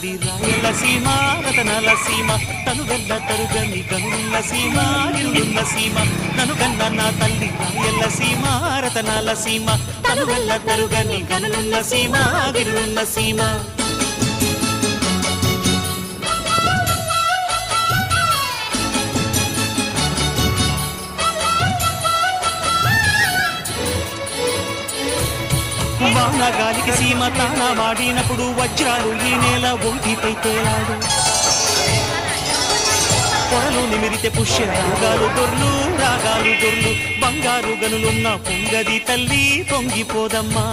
తల్లి రాయల సీమ రతనాల సీమ తను వెల్ల తరుగని గనుల సీమ ఇరున్న సీమ నను గన్న నా తల్లి రాయల సీమ రతనాల సీమ తను వెల్ల తరుగని గనుల సీమ ఇరున్న సీమ వానగాలికి సీమ తాన వాడినప్పుడు వజ్రాలు ఈ నేల ఒంటిపై తేలాడు పొరలు నిమిరితే పుష్య రాగాలు దొర్లు బంగారు గనులున్న పొంగది తల్లి పొంగిపోదమ్మా